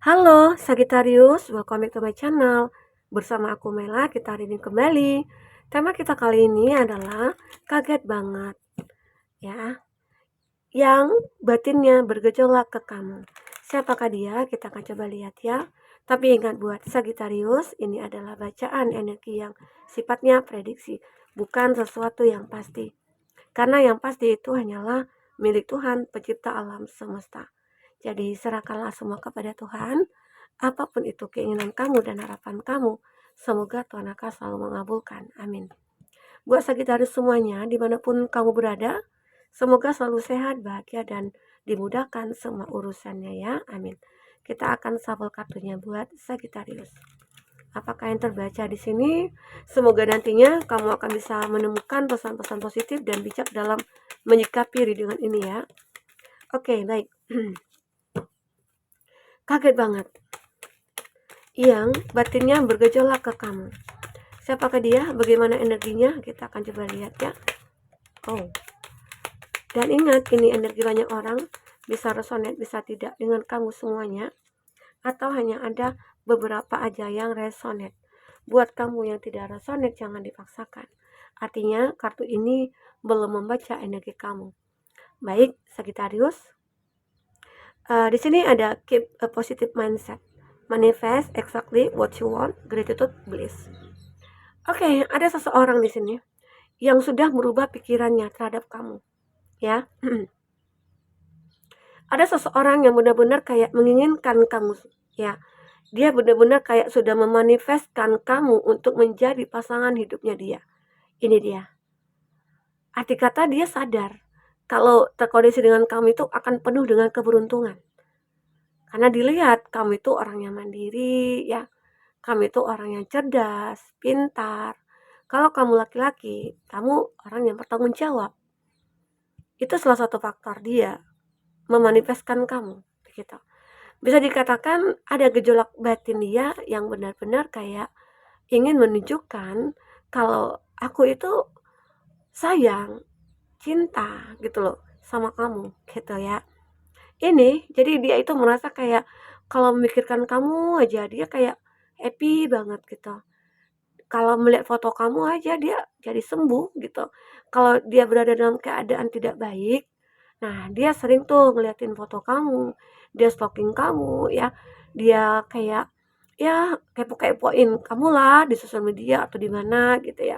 Halo Sagittarius, welcome back to my channel. Bersama aku Mela, kita hari ini kembali. Tema kita kali ini adalah kaget banget, ya. Yang batinnya bergejolak ke kamu. Siapakah dia? Kita akan coba lihat ya. Tapi ingat buat Sagittarius, ini adalah bacaan energi yang sifatnya prediksi, bukan sesuatu yang pasti. Karena yang pasti itu hanyalah milik Tuhan, pencipta alam semesta. Jadi serahkanlah semua kepada Tuhan, apapun itu keinginan kamu dan harapan kamu, semoga Tuhan akan selalu mengabulkan. Amin. Buat Sagitarius semuanya, dimanapun kamu berada, semoga selalu sehat, bahagia, dan dimudahkan semua urusannya ya. Amin. Kita akan shuffle kartunya buat Sagitarius. Apakah yang terbaca di sini? Semoga nantinya kamu akan bisa menemukan pesan-pesan positif dan bijak dalam menyikapi readingan ini ya. Oke, baik. Kaget banget. Yang batinnya bergejolak ke kamu. Siapakah dia? Bagaimana energinya? Kita akan coba lihat ya. Oh. Dan ingat, ini energi banyak orang, bisa resonate, bisa tidak dengan kamu semuanya. Atau hanya ada beberapa aja yang resonate. Buat kamu yang tidak resonate, jangan dipaksakan. Artinya, kartu ini belum membaca energi kamu. Baik, Sagittarius. Di sini ada keep a positive mindset. Manifest exactly what you want, gratitude, bliss. Oke, ada seseorang di sini yang sudah merubah pikirannya terhadap kamu, ya. Ada seseorang yang benar-benar kayak menginginkan kamu, ya. Dia benar-benar kayak sudah memanifestkan kamu untuk menjadi pasangan hidupnya dia. Ini dia. Arti kata dia sadar kalau terkondisi dengan kamu itu akan penuh dengan keberuntungan. Karena dilihat kamu itu orang yang mandiri, ya. Kamu itu orang yang cerdas, pintar. Kalau kamu laki-laki, kamu orang yang bertanggung jawab. Itu salah satu faktor dia memanifestkan kamu, gitu. Bisa dikatakan ada gejolak batin dia yang benar-benar kayak ingin menunjukkan kalau aku itu sayang, cinta gitu loh sama kamu, gitu ya. Ini, jadi dia itu merasa kayak kalau memikirkan kamu aja dia kayak happy banget gitu. Kalau melihat foto kamu aja dia jadi sembuh gitu. Kalau dia berada dalam keadaan tidak baik, nah dia sering tuh ngeliatin foto kamu, dia stalking kamu ya, dia kayak ya kepo-kepoin kamu lah di sosial media atau di mana gitu ya.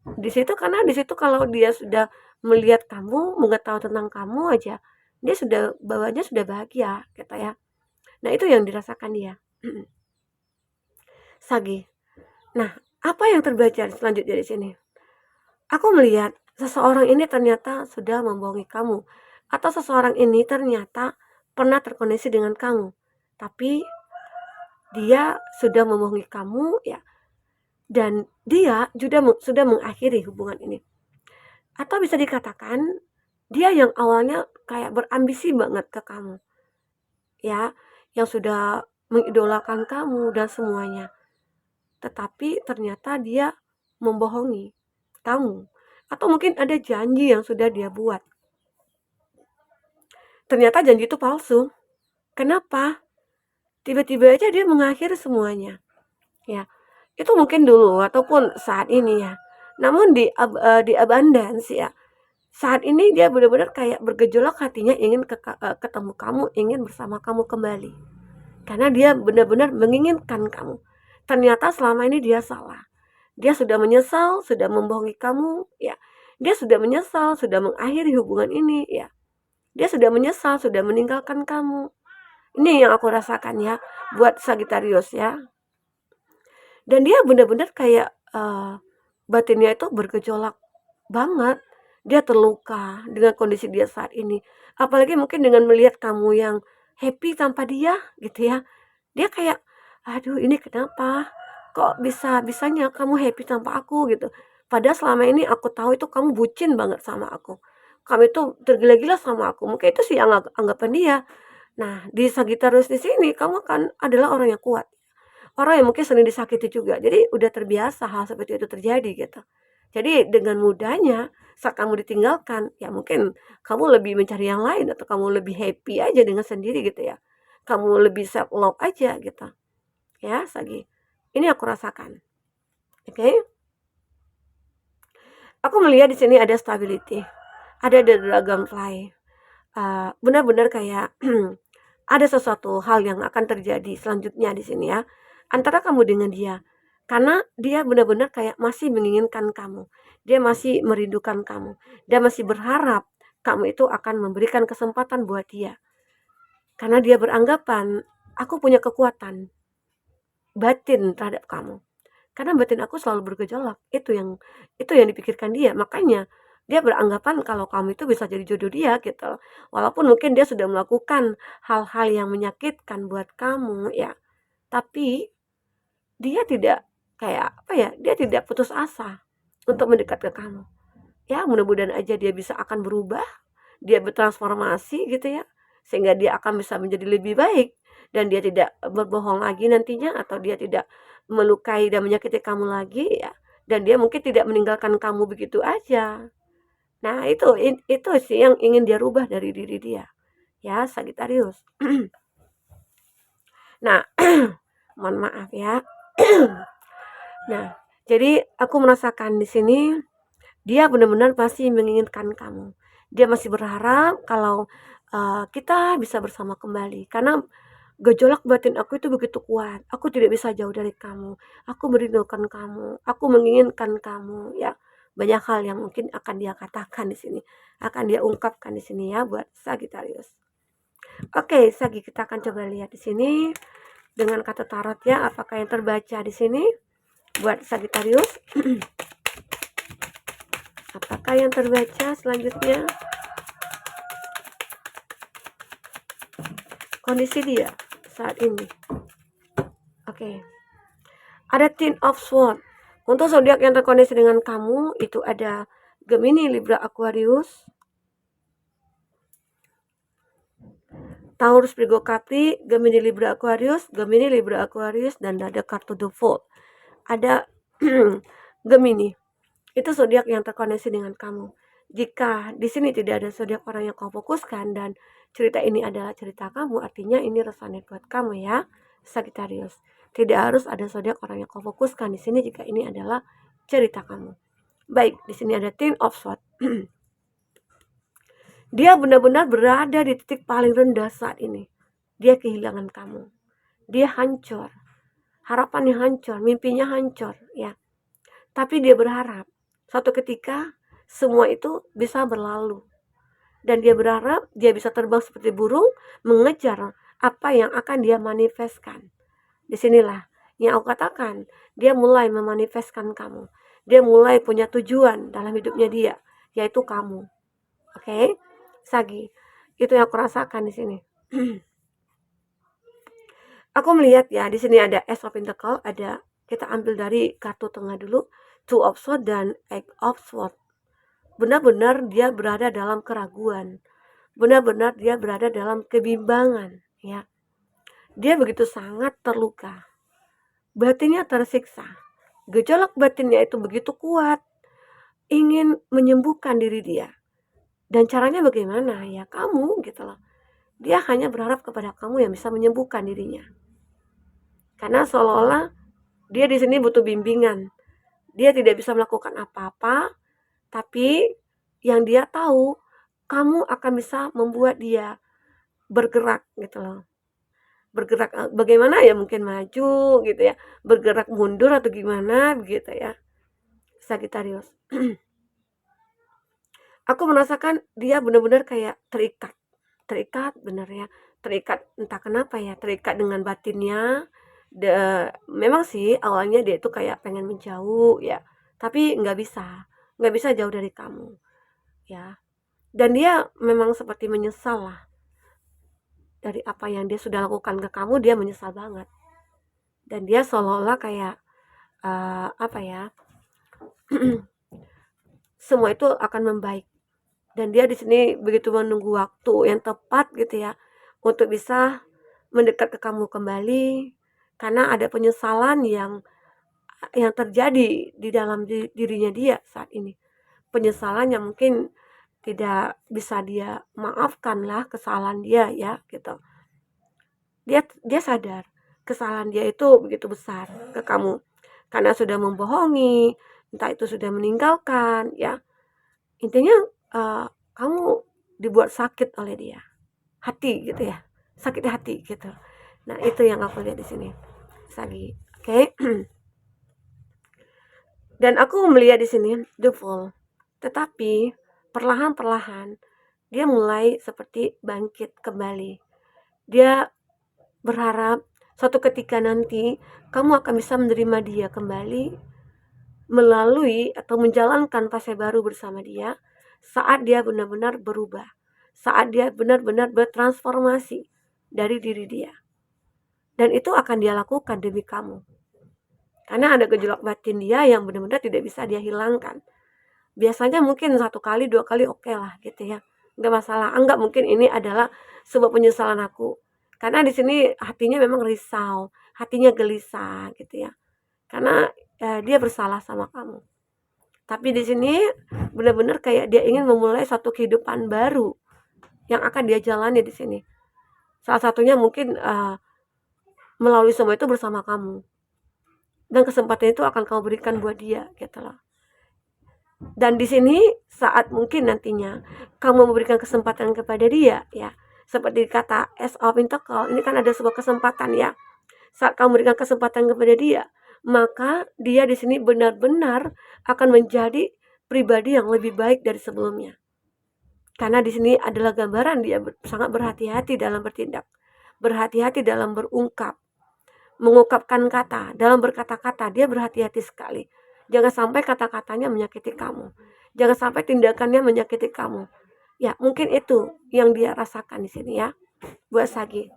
Di situ karena di situ kalau dia sudah melihat kamu, mengetahui tentang kamu aja, dia sudah bawanya sudah bahagia gitu ya. Nah, itu yang dirasakan dia. Sagi. Nah, apa yang terbaca selanjutnya di sini? Aku melihat seseorang ini ternyata sudah membohongi kamu, atau seseorang ini ternyata pernah terkoneksi dengan kamu, tapi dia sudah membohongi kamu ya, dan dia sudah mengakhiri hubungan ini. Atau bisa dikatakan dia yang awalnya kayak berambisi banget ke kamu, ya, yang sudah mengidolakan kamu dan semuanya. Tetapi ternyata dia membohongi kamu. Atau mungkin ada janji yang sudah dia buat. Ternyata janji itu palsu. Kenapa? Tiba-tiba aja dia mengakhiri semuanya. Ya, itu mungkin dulu ataupun saat ini ya. Namun di abundance ya, saat ini dia benar-benar kayak bergejolak hatinya ingin ketemu kamu, ingin bersama kamu kembali. Karena dia benar-benar menginginkan kamu. Ternyata selama ini dia salah. Dia sudah menyesal, sudah membohongi kamu, ya. Dia sudah menyesal, sudah mengakhiri hubungan ini, ya. Dia sudah menyesal, sudah meninggalkan kamu. Ini yang aku rasakan ya, buat Sagittarius ya. Dan dia benar-benar kayak batinnya itu bergejolak banget. Dia terluka dengan kondisi dia saat ini. Apalagi mungkin dengan melihat kamu yang happy tanpa dia gitu ya. Dia kayak, aduh ini kenapa? Kok bisa-bisanya kamu happy tanpa aku gitu. Padahal selama ini aku tahu itu kamu bucin banget sama aku. Kamu itu tergila-gila sama aku. Mungkin itu sih anggapan dia. Nah, di Sagittarius di sini kamu kan adalah orang yang kuat. Orang yang mungkin sering disakiti juga. Jadi udah terbiasa hal seperti itu terjadi gitu. Jadi dengan mudahnya saat kamu ditinggalkan, ya mungkin kamu lebih mencari yang lain atau kamu lebih happy aja dengan sendiri gitu ya. kamu lebih self love aja gitu. Ya, Sagi. Ini aku rasakan. Oke. Aku melihat di sini ada stability. Ada the dragonfly. Benar-benar kayak ada sesuatu hal yang akan terjadi selanjutnya di sini ya. Antara kamu dengan dia. Karena dia benar-benar kayak masih menginginkan kamu. Dia masih merindukan kamu. Dia masih berharap kamu itu akan memberikan kesempatan buat dia. Karena dia beranggapan, aku punya kekuatan batin terhadap kamu. Karena batin aku selalu bergejolak. Itu yang dipikirkan dia. Makanya dia beranggapan kalau kamu itu bisa jadi jodoh dia gitu. Walaupun mungkin dia sudah melakukan hal-hal yang menyakitkan buat kamu ya. Tapi dia tidak kayak apa ya? Dia tidak putus asa untuk mendekat ke kamu. Ya, mudah-mudahan aja dia bisa akan berubah, dia bertransformasi gitu ya. Sehingga dia akan bisa menjadi lebih baik dan dia tidak berbohong lagi nantinya atau dia tidak melukai dan menyakiti kamu lagi ya. Dan dia mungkin tidak meninggalkan kamu begitu aja. Nah, itu sih yang ingin dia rubah dari diri dia. Ya, Sagittarius. Nah, mohon maaf ya. Nah, jadi aku merasakan di sini dia benar-benar masih menginginkan kamu. Dia masih berharap kalau kita bisa bersama kembali. Karena gejolak batin aku itu begitu kuat. Aku tidak bisa jauh dari kamu. Aku merindukan kamu. Aku menginginkan kamu. Ya, banyak hal yang mungkin akan dia katakan di sini, akan dia ungkapkan di sini ya buat Sagittarius. Oke, Sagi, kita akan coba lihat di sini dengan kata tarot ya, apakah yang terbaca di sini buat Sagittarius. Apakah yang terbaca selanjutnya? Kondisi dia saat ini. Oke. Ada Ten of Swords. Untuk zodiak yang terkoneksi dengan kamu itu ada Gemini, Libra, Aquarius, Taurus, Virgo, Capri, Gemini, Libra, Aquarius, Gemini, Libra, Aquarius, dan ada kartu The Fool. Ada Gemini. Itu zodiak yang terkoneksi dengan kamu. Jika di sini tidak ada zodiak orang yang kau fokuskan dan cerita ini adalah cerita kamu, artinya ini resonate buat kamu ya, Sagittarius. Tidak harus ada zodiak orang yang kau fokuskan di sini jika ini adalah cerita kamu. Baik, di sini ada Ten of Swords. Dia benar-benar berada di titik paling rendah saat ini. Dia kehilangan kamu. Dia hancur. Harapannya hancur, mimpinya hancur ya. Tapi dia berharap suatu ketika semua itu bisa berlalu. Dan dia berharap dia bisa terbang seperti burung mengejar apa yang akan dia manifestkan. Disinilah yang aku katakan, dia mulai memanifestkan kamu. Dia mulai punya tujuan dalam hidupnya dia, yaitu kamu. Oke, Sagi, itu yang aku rasakan di sini. Aku melihat ya, di sini ada Ace of Pentacles, ada, kita ambil dari kartu tengah dulu, Two of Swords dan Eight of Swords. Benar-benar dia berada dalam keraguan. Benar-benar dia berada dalam kebimbangan, ya. Dia begitu sangat terluka. Batinnya tersiksa. Gejolak batinnya itu begitu kuat. Ingin menyembuhkan diri dia. Dan caranya bagaimana? Ya kamu gitu loh. Dia hanya berharap kepada kamu yang bisa menyembuhkan dirinya. Karena seolah-olah dia di sini butuh bimbingan. Dia tidak bisa melakukan apa-apa, tapi yang dia tahu, kamu akan bisa membuat dia bergerak gitu loh. Bergerak bagaimana ya, mungkin maju gitu ya, bergerak mundur atau gimana begitu ya, Sagittarius. Aku merasakan dia benar-benar kayak terikat benar ya, terikat entah kenapa ya, terikat dengan batinnya. Memang sih awalnya dia itu kayak pengen menjauh ya, tapi nggak bisa jauh dari kamu ya. Dan dia memang seperti menyesal lah dari apa yang dia sudah lakukan ke kamu. Dia menyesal banget dan dia seolah-olah kayak apa ya, semua itu akan membaik. Dan dia di sini begitu menunggu waktu yang tepat gitu ya untuk bisa mendekat ke kamu kembali, karena ada penyesalan yang terjadi di dalam dirinya dia saat ini. Penyesalan yang mungkin tidak bisa dia maafkan lah kesalahan dia ya gitu. Dia sadar kesalahan dia itu begitu besar ke kamu karena sudah membohongi, entah itu sudah meninggalkan ya. Intinya kamu dibuat sakit oleh dia. Hati gitu ya. Sakit hati gitu. Nah, itu yang aku lihat di sini. Sagi. Oke. Dan aku melihat di sini the fool. Tetapi perlahan-perlahan dia mulai seperti bangkit kembali. Dia berharap suatu ketika nanti kamu akan bisa menerima dia kembali melalui atau menjalankan fase baru bersama dia saat dia benar-benar berubah, saat dia benar-benar bertransformasi dari diri dia. Dan itu akan dia lakukan demi kamu. Karena ada gejolak batin dia yang benar-benar tidak bisa dia hilangkan. Biasanya mungkin 1 kali, 2 kali oke lah gitu ya. Nggak masalah, anggap mungkin ini adalah sebuah penyesalan aku. Karena di sini hatinya memang risau, hatinya gelisah gitu ya. Karena dia bersalah sama kamu. Tapi di sini benar-benar kayak dia ingin memulai satu kehidupan baru yang akan dia jalani di sini. Salah satunya mungkin melalui semua itu bersama kamu. Dan kesempatan itu akan kamu berikan buat dia gitu loh. Dan di sini saat mungkin nantinya kamu memberikan kesempatan kepada dia ya. Seperti kata Ace of Pentacles, ini kan ada sebuah kesempatan ya. Saat kamu berikan kesempatan kepada dia, maka dia di sini benar-benar akan menjadi pribadi yang lebih baik dari sebelumnya. Karena di sini adalah gambaran dia sangat berhati-hati dalam bertindak, berhati-hati dalam berungkap, mengungkapkan kata, dalam berkata-kata dia berhati-hati sekali. Jangan sampai kata-katanya menyakiti kamu. Jangan sampai tindakannya menyakiti kamu. Ya, mungkin itu yang dia rasakan di sini ya, buat Sagi.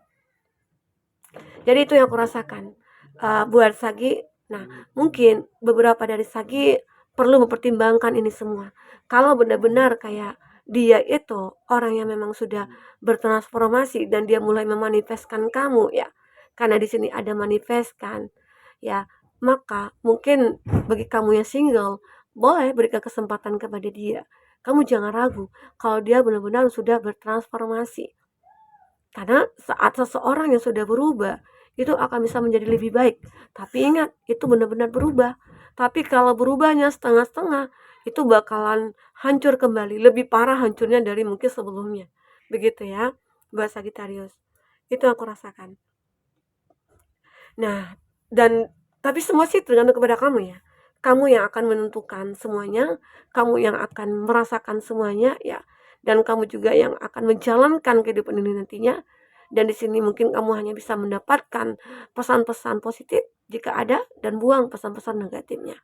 Jadi itu yang aku rasakan buat Sagi. Nah, mungkin beberapa dari Sagi perlu mempertimbangkan ini semua. Kalau benar-benar kayak dia itu orang yang memang sudah bertransformasi dan dia mulai memanifestkan kamu ya. Karena di sini ada manifestkan ya, maka mungkin bagi kamu yang single boleh berikan kesempatan kepada dia. Kamu jangan ragu kalau dia benar-benar sudah bertransformasi. Karena saat seseorang yang sudah berubah, itu akan bisa menjadi lebih baik. Tapi ingat, itu benar-benar berubah. Tapi kalau berubahnya setengah-setengah, itu bakalan hancur kembali. Lebih parah hancurnya dari mungkin sebelumnya. Begitu ya, buat Sagittarius. Itu aku rasakan. Nah, tapi semua sih tergantung kepada kamu ya. Kamu yang akan menentukan semuanya, kamu yang akan merasakan semuanya ya. Dan kamu juga yang akan menjalankan kehidupan ini nantinya. Dan di sini mungkin kamu hanya bisa mendapatkan pesan-pesan positif jika ada dan buang pesan-pesan negatifnya.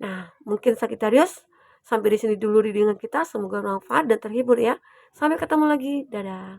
Nah, mungkin Sagittarius sampai di sini dulu readingan kita. Semoga bermanfaat dan terhibur ya. Sampai ketemu lagi. Dadah.